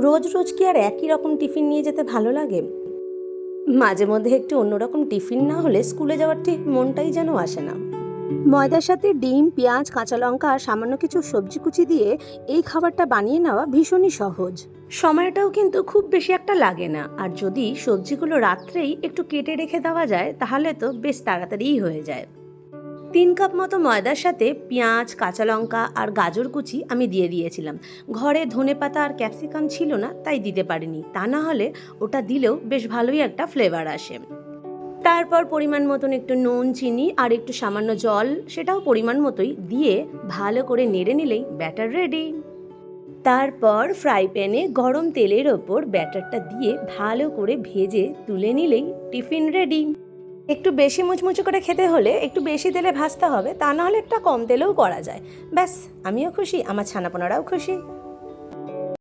রোজ রোজ কি আর একই রকম টিফিন নিয়ে যেতে ভালো লাগে? মাঝে মধ্যে একটু অন্যরকম টিফিন না হলে স্কুলে যাওয়ার ঠিক মনটাই যেন আসে না। ময়দার সাথে ডিম, পেঁয়াজ, কাঁচা লঙ্কা আর সামান্য কিছু সবজি কুচি দিয়ে এই খাবারটা বানিয়ে নেওয়া ভীষণই সহজ। সময়টাও কিন্তু খুব বেশি একটা লাগে না, আর যদি সবজিগুলো রাত্রেই একটু কেটে রেখে দেওয়া যায় তাহলে তো বেশ তাড়াতাড়িই হয়ে যায়। 3 কাপ মতো ময়দার সাথে পেঁয়াজ, কাঁচা লঙ্কা আর গাজর কুচি আমি দিয়ে দিয়েছিলাম। ঘরে ধনেপাতা আর ক্যাপসিকাম ছিল না, তাই দিতে পারিনি। তা না হলে ওটা দিলেও বেশ ভালোই একটা ফ্লেভার আসে। তারপর পরিমাণ মতন একটু নুন, চিনি আর একটু সামান্য জল, সেটাও পরিমাণ মতোই দিয়ে ভালো করে নেড়ে নিলেই ব্যাটার রেডি। তারপর ফ্রাই প্যানে গরম তেলের ওপর ব্যাটারটা দিয়ে ভালো করে ভেজে তুলে নিলেই টিফিন রেডি। একটু বেশি মুচমুচে করে খেতে হলে একটু বেশি তেলে ভাজতে হবে, তা নাহলে একটা কম তেলেও করা যায়। ব্যাস, আমিও খুশি, আমার ছানাপোনারাও খুশি।